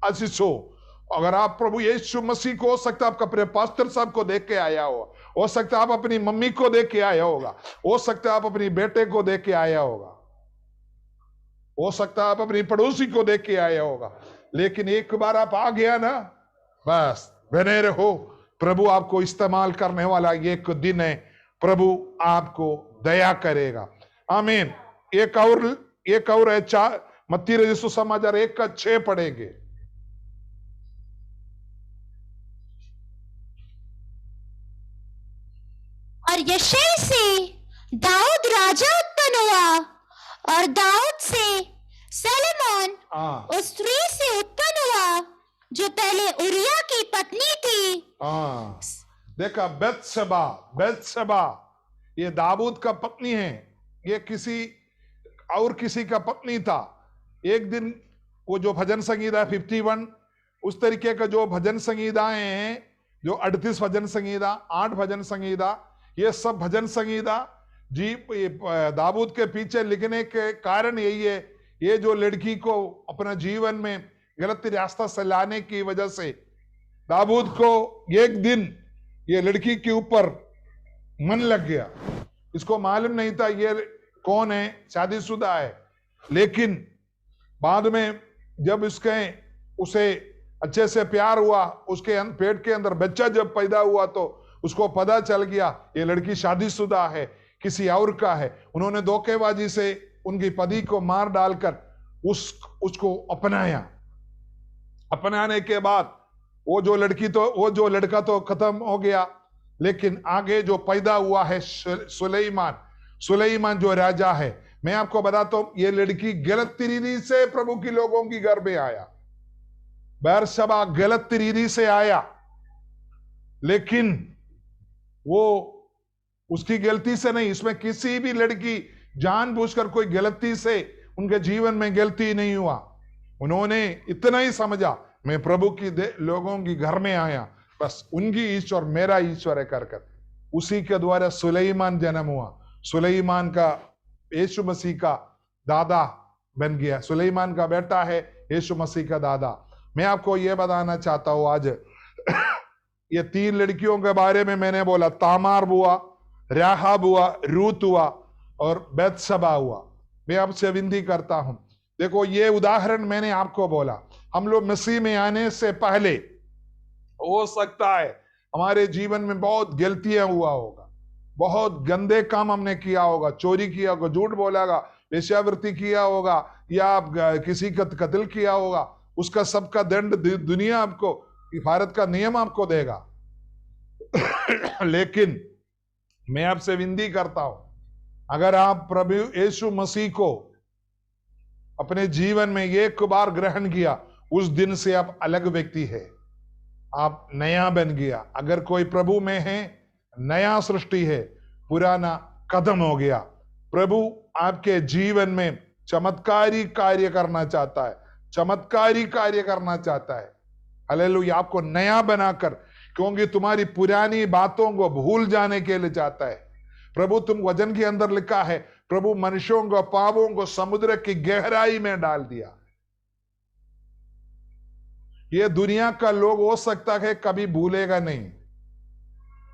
आशीष हो। अगर आप प्रभु यीशु मसीह को, हो सकता है आपका अपने पास्टर साहब को देख के आया हो सकता है आप अपनी मम्मी को देख के आया होगा, हो सकता है आप अपनी बेटे को देख के आया होगा, हो सकता है आप अपनी पड़ोसी को देख के आया होगा। लेकिन एक बार आप आ गया ना, बस बने रहो। प्रभु आपको इस्तेमाल करने वाला एक दिन है, प्रभु आपको दया करेगा। आमीन। एक और है, मत्ती रचित समाचार 1:6 पढ़ेंगे। और यशै से दाऊद राजा उत्पन्न हुआ, और दाऊद से सलोमन उस स्त्री से उत्पन्न हुआ जो पहले उरिया की पत्नी थी। देखा, बेत्शेबा ये दाऊद का पत्नी है, ये किसी का पत्नी था। एक दिन वो जो भजन संगीता 51, उस तरीके का जो भजन संगीताएं हैं, जो 38 भजन संगीता, 8 भजन संगीता, ये सब भजन संगीता जी दाऊद के पीछे लिखने के कारण यही है। ये जो लड़की को अपना जीवन में गलत रास्ता से लाने की वजह से दाऊद को एक दिन ये लड़की के ऊपर मन लग गया। इसको मालूम नहीं था ये कौन है, शादीशुदा है। लेकिन बाद में जब उसे अच्छे से प्यार हुआ, उसके पेट के अंदर बच्चा जब पैदा हुआ, तो उसको पता चल गया ये लड़की शादीशुदा है, किसी और का है। उन्होंने धोखेबाजी से उनकी पति को मार डालकर उसको अपनाने के बाद वो जो लड़का तो खत्म हो गया। लेकिन आगे जो पैदा हुआ है सुलेमान जो राजा है, मैं आपको बताता हूं, ये लड़की गलत तरीके से प्रभु की लोगों की घर में आया। बैरशबा गलत तरीके से आया, लेकिन वो उसकी गलती से नहीं। इसमें किसी भी लड़की जानबूझकर कोई गलती से, उनके जीवन में गलती नहीं हुआ। उन्होंने इतना ही समझा, मैं प्रभु की लोगों की घर में आया, बस उनकी ईश्वर मेरा ईश्वर है कर उसी के द्वारा सुलेमान जन्म हुआ। सुलेमान का यीशु मसीह का दादा बन गया। सुलेमान का बेटा है यीशु मसीह का दादा। मैं आपको यह बताना चाहता हूं, आज ये 3 लड़कियों के बारे में मैंने बोला, तामार हुआ, राहाब हुआ, रूत हुआ और बेत्शेबा हुआ। मैं आपसे विनती करता हूं, देखो ये उदाहरण मैंने आपको बोला, हम लोग मसीह में आने से पहले हो सकता है हमारे जीवन में बहुत गलतियां हुआ होगा, बहुत गंदे काम हमने किया होगा, चोरी किया होगा, झूठ बोला होगा, वेश्यावृत्ति किया होगा, या आप किसी का कत्ल किया होगा। उसका सबका दंड दुनिया आपको, भारत का नियम आपको देगा। लेकिन मैं आपसे विनती करता हूं, अगर आप प्रभु यीशु मसीह को अपने जीवन में एक बार ग्रहण किया, उस दिन से आप अलग व्यक्ति है, आप नया बन गया। अगर कोई प्रभु में है, नया सृष्टि है, पुराना खत्म हो गया। प्रभु आपके जीवन में चमत्कारी कार्य करना चाहता है, चमत्कारी कार्य करना चाहता है। हालेलुया, आपको नया बनाकर, क्योंकि तुम्हारी पुरानी बातों को भूल जाने के लिए चाहता है प्रभु। तुम वचन के अंदर लिखा है, प्रभु मनुष्यों को, पापों को समुद्र की गहराई में डाल दिया। ये दुनिया का लोग हो सकता है कभी भूलेगा नहीं,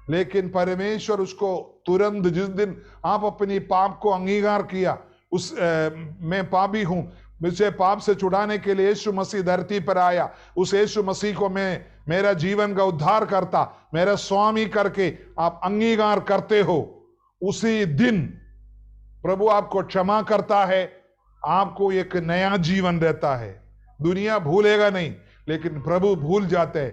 लेकिन परमेश्वर उसको तुरंत, जिस दिन आप अपनी पाप को अंगीकार किया, मैं पापी हूं, मुझे पाप से छुड़ाने के लिए यीशु मसीह धरती पर आया, उस यीशु मसीह को मैं मेरा जीवन का उद्धार करता, मेरा स्वामी करके आप अंगीकार करते हो, उसी दिन प्रभु आपको क्षमा करता है, आपको एक नया जीवन देता है। दुनिया भूलेगा नहीं, लेकिन प्रभु भूल जाते हैं।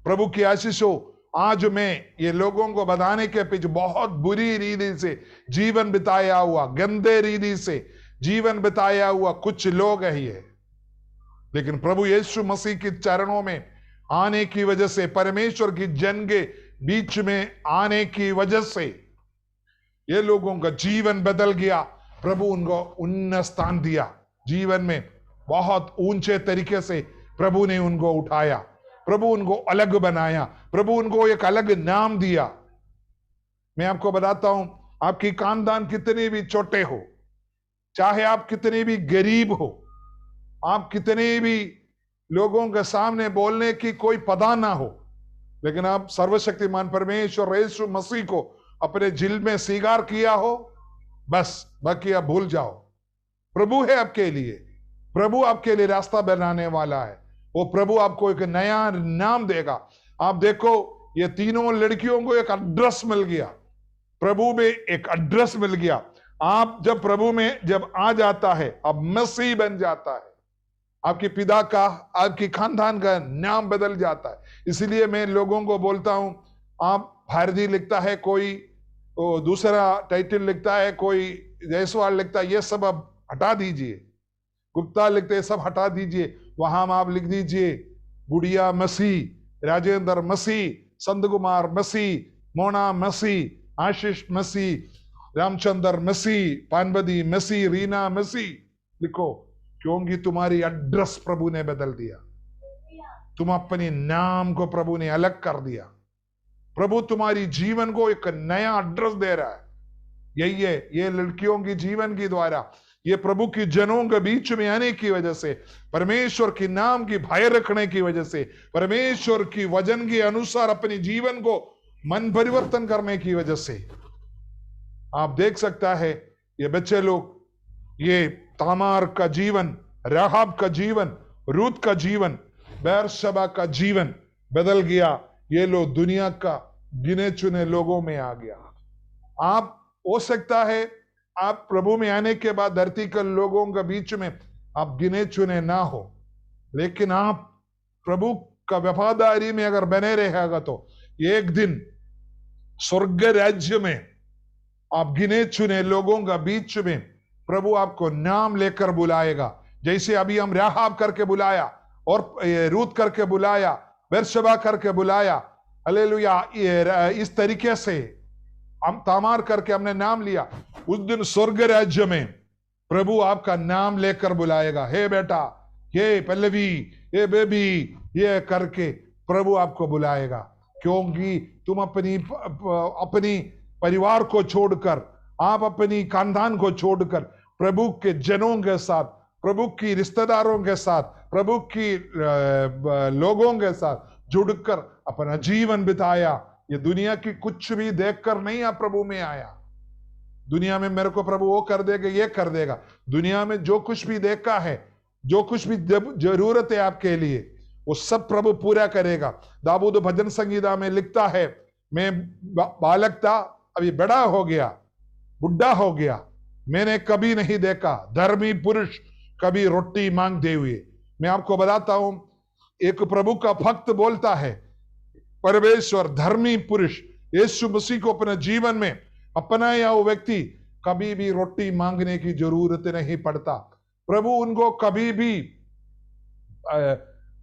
प्रभु की आशीष हो। आज मैं ये लोगों को बताने के पीछे बहुत बुरी रीति से जीवन बिताया हुआ, गंदे रीति से जीवन बिताया हुआ कुछ लोग है, लेकिन प्रभु यीशु मसीह के चरणों में आने की वजह से, परमेश्वर की जन के बीच में आने की वजह से ये लोगों का जीवन बदल गया। प्रभु उनको उन्नत स्थान दिया, जीवन में बहुत ऊंचे तरीके से प्रभु ने उनको उठाया, प्रभु उनको अलग बनाया, प्रभु उनको एक अलग नाम दिया। मैं आपको बताता हूं, आपकी खानदान कितने भी छोटे हो, चाहे आप कितने भी गरीब हो, आप कितने भी लोगों के सामने बोलने की कोई पता ना हो, लेकिन आप सर्वशक्तिमान परमेश्वर यीशु मसीह को अपने दिल में स्वीकार किया हो, बस बाकी आप भूल जाओ। प्रभु है आपके लिए, प्रभु आपके लिए रास्ता बनाने वाला है। वो प्रभु आपको एक नया नाम देगा। आप देखो, ये तीनों लड़कियों को एक एड्रेस मिल गया, प्रभु में एक एड्रेस मिल गया। आप जब प्रभु में जब आ जाता है, अब मसीह बन जाता है, आपके पिता का, आपकी खानदान का नाम बदल जाता है। इसलिए मैं लोगों को बोलता हूं, आप भारती लिखता है, कोई दूसरा टाइटल लिखता है, कोई जायसवाल लिखता है, ये सब अब हटा दीजिए। गुप्ता लिखते हैं, सब हटा दीजिए। वहां आप लिख दीजिए गुड़िया मसीह, राजेंद्र मसीह, संत कुमार मसीह, मोना मसीह, आशीष मसीह, रामचंद्र मसीह, पानबदी मसीह, रीना मसीह लिखो, क्योंकि तुम्हारी एड्रेस प्रभु ने बदल दिया। तुम अपने नाम को प्रभु ने अलग कर दिया। प्रभु तुम्हारी जीवन को एक नया एड्रेस दे रहा है। यही है, ये लड़कियों की जीवन के द्वारा, ये प्रभु की जनों के बीच में आने की वजह से, परमेश्वर के नाम की भय रखने की वजह से, परमेश्वर की वचन के अनुसार अपने जीवन को मन परिवर्तन करने की वजह से, आप देख सकता है ये बच्चे लोग, ये तामार का जीवन, राहाब का जीवन, रूत का जीवन, बैरशबा का जीवन बदल गया। ये लोग दुनिया का गिने चुने लोगों में आ गया। आप हो सकता है आप प्रभु में आने के बाद धरती के लोगों के बीच में आप गिने चुने ना हो, लेकिन आप प्रभु का वफादारी में अगर बने रहेगा तो एक दिन स्वर्ग राज्य में आप गिने चुने लोगों का बीच में प्रभु आपको नाम लेकर बुलाएगा। जैसे अभी हम राहाब करके बुलाया, और रूत करके बुलाया, बैरशबा करके बुलाया, हालेलुया। इस तरीके से हम तामार करके हमने नाम लिया। उस दिन स्वर्ग राज्य में प्रभु आपका नाम लेकर बुलाएगा, हे बेटा, ये पल्लवी, ये बेबी, ये करके प्रभु आपको बुलाएगा। क्योंकि तुम अपनी परिवार को छोड़कर, आप अपनी खानदान को छोड़कर प्रभु के जनों के साथ, प्रभु की रिश्तेदारों के साथ, प्रभु की लोगों के साथ जुड़कर अपना जीवन बिताया। ये दुनिया की कुछ भी देखकर नहीं आप प्रभु में आया। दुनिया में मेरे को प्रभु वो कर देगा, ये कर देगा। दुनिया में जो कुछ भी देखा है, जो कुछ भी जरूरत है आपके लिए, वो सब प्रभु पूरा करेगा। दाऊद भजन संगीता में लिखता है, मैं बालक था, अभी बड़ा हो गया, बुढ़ा हो गया, मैंने कभी नहीं देखा धर्मी पुरुष कभी रोटी मांगते हुए। मैं आपको बताता हूं, एक प्रभु का भक्त बोलता है, परमेश्वर धर्मी पुरुष यीशु मसीह को अपने जीवन में अपनाया वो व्यक्ति कभी भी रोटी मांगने की जरूरत नहीं पड़ता। प्रभु उनको कभी भी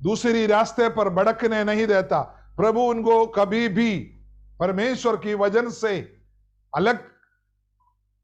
दूसरी रास्ते पर भड़कने नहीं देता। प्रभु उनको कभी भी परमेश्वर की वजन से अलग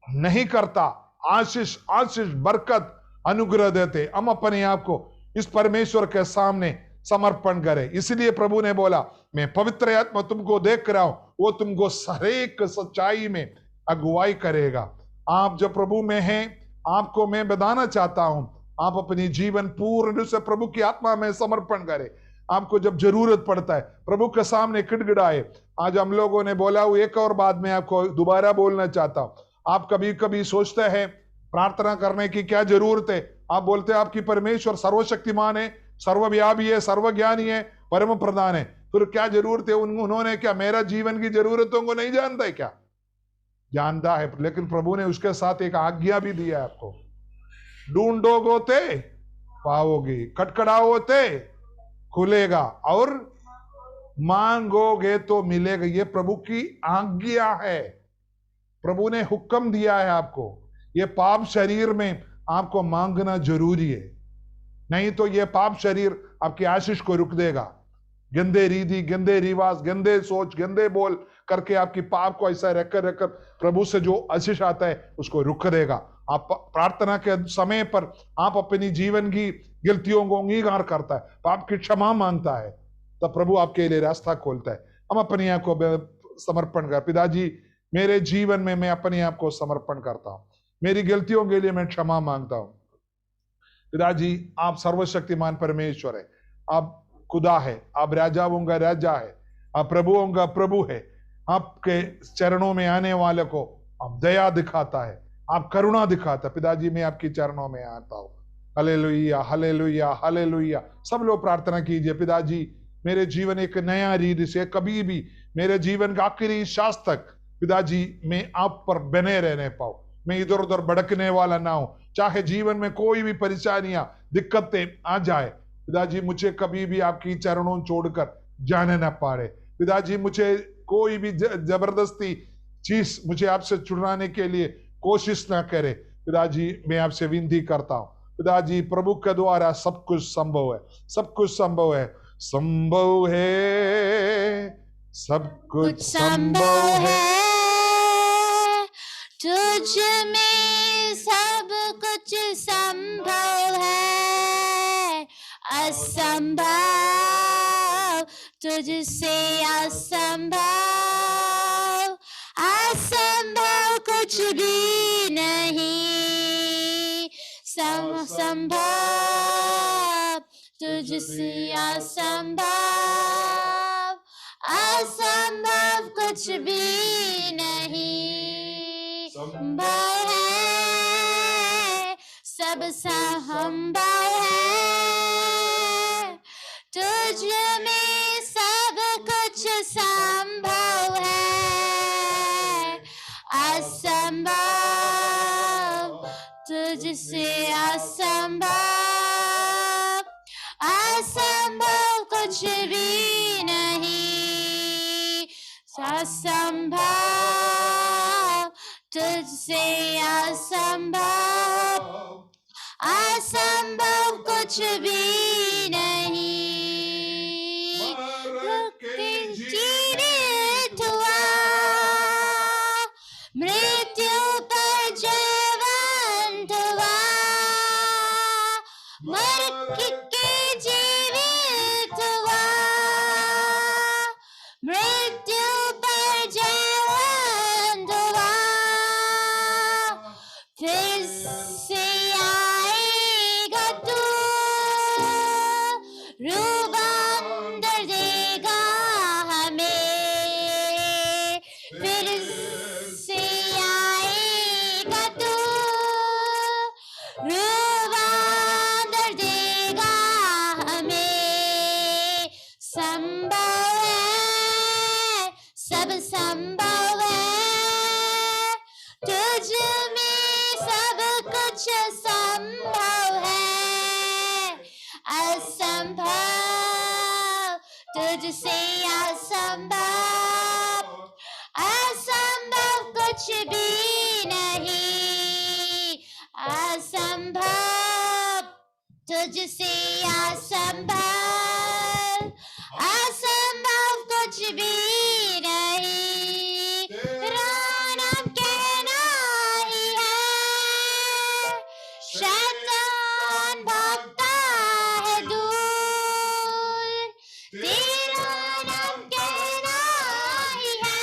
नहीं करता। आशीष आशीष बरकत अनुग्रह देते। हम अपने आप को इस परमेश्वर के सामने समर्पण करें। इसलिए प्रभु ने बोला, मैं पवित्र आत्मा तुमको देख रहा हूं, वो तुमको हरेक सच्चाई में अगुवाई करेगा। आप जब प्रभु में हैं, आपको मैं बताना चाहता हूं, आप अपनी जीवन पूर्ण रूप से प्रभु की आत्मा में समर्पण करें। आपको जब जरूरत पड़ता है प्रभु के सामने गिड़गिड़ाए। आज हम लोगों ने बोला, एक और बात मैं आपको दोबारा बोलना चाहता हूं। आप कभी कभी सोचते हैं प्रार्थना करने की क्या जरूरत है। आप बोलते हैं आपकी परमेश्वर सर्वशक्तिमान है, सर्वव्यापी है, सर्वज्ञानी है, परम प्रधान है, फिर क्या जरूरत है। उन्होंने क्या मेरा जीवन की जरूरतों को नहीं जानता है क्या? जानता है, लेकिन प्रभु ने उसके साथ एक आज्ञा भी दिया है आपको। ढूंढोगे पाओगे, खटखटाओगे खुलेगा, और मांगोगे तो मिलेगा। ये प्रभु की आज्ञा है। प्रभु ने हुक्म दिया है आपको। ये पाप शरीर में आपको मांगना जरूरी है, नहीं तो ये पाप शरीर आपकी आशीष को रुक देगा। गंदे रीति, गंदे रिवाज, गंदे सोच, गंदे बोल करके आपकी पाप को ऐसा रखकर प्रभु से जो आशीष आता है उसको रुक देगा। आप प्रार्थना के समय पर आप अपनी जीवन की गलतियों को अंगीकार करता है, पाप की क्षमा मांगता है, तब प्रभु आपके लिए रास्ता खोलता है। हम अपने आप को समर्पण कर, पिताजी मेरे जीवन में मैं अपने आप को समर्पण करता हूं, मेरी गलतियों के लिए मैं क्षमा मांगता हूं। पिताजी आप सर्वशक्तिमान परमेश्वर है, आप खुदा है, आप राजाओं का राजा है, आप प्रभुओं का प्रभु है। आपके चरणों में आने वाले को आप दया दिखाता है, आप करुणा दिखाता है। पिताजी मैं आपके चरणों में आता हूं। Hallelujah, hallelujah, hallelujah. सब लोग प्रार्थना कीजिए, पिताजी मेरे जीवन एक नया रीति से, कभी भी मेरे जीवन का आखिरी सांस तक पिताजी मैं आप पर बने रहने पाऊं, मैं इधर उधर भड़कने वाला ना हूं। चाहे जीवन में कोई भी परेशानियां, दिक्कतें आ जाए, पिताजी मुझे कभी भी आपकी चरणों छोड़कर जाने ना पाए। पिताजी मुझे कोई भी जबरदस्ती चीज मुझे आपसे छुड़ाने के लिए कोशिश ना करे। पिताजी मैं आपसे विनती करता हूं, पिताजी प्रभु के द्वारा सब कुछ संभव है, सब कुछ संभव है, संभव है, सब कुछ संभव है। तुझ में सब कुछ संभव है, असंभव तुझसे असंभव, असंभव कुछ भी नहीं, संभव तुझसे असंभव, असंभव कुछ भी नहीं, संभव है, सब संभव है, तुझ में सब कुछ संभव है, असंभव तुझसे असंभव, असंभव कुछ भी नहीं, असंभव तुझसे असंभव, असंभव कुछ भी नहीं। जीवित हुआ, मृत्यु पर जयवंत हुआ, मर के जीवित हुआ, मृत्यु पर जयवंत हुआ, फिर से आएगा तू, रूबांतर देगा हमें, फिर से आएगा तू, रूबांतर देगा हमें, संभव है, सब संभव है, तुझ में सब कुछ संभव है, असंभव तुझसे असंभव, असंभव कुछ भी नहीं, असंभव तुझसे असंभव, भी नहीं, तेरा नाम कहना ही है, शैतान भागता है दूर, तेरा नाम कहना ही है,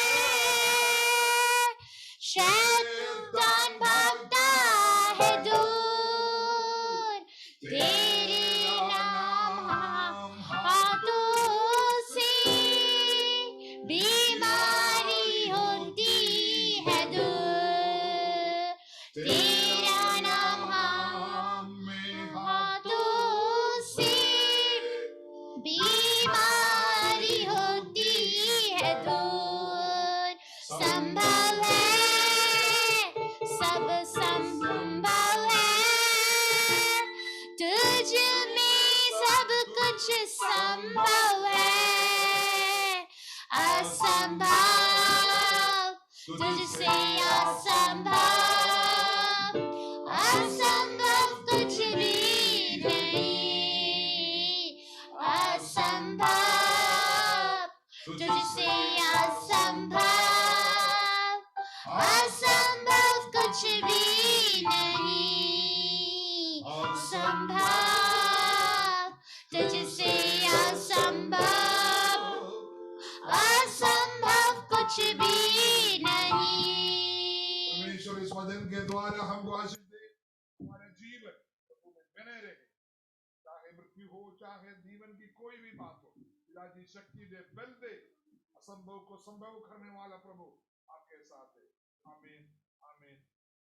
शैतान भागता है दूर, तेरे नाम हाथों से बीमारी होती है दूर, तेरा नाम हाथों से बीमारी होती है दूर, संभव है, सब संभव है, तुझ में सब कुछ संभव है, असंभव तुझसे असंभव, असंभव कुछ भी नहीं, असंभव तुझसे असंभव, असंभव कुछ भी नहीं, संभव तुझसे असंभव, असंभव कुछ भी नहीं। परमेश्वर इस वचन के द्वारा हमको आशीष दे, हमारे जीवन प्रभु में बने रहे, चाहे मृत्यु हो चाहे जीवन की कोई भी बात हो, पिताजी शक्ति दे, बल दे, असंभव को संभव करने वाला प्रभु आपके साथ है। आमीन।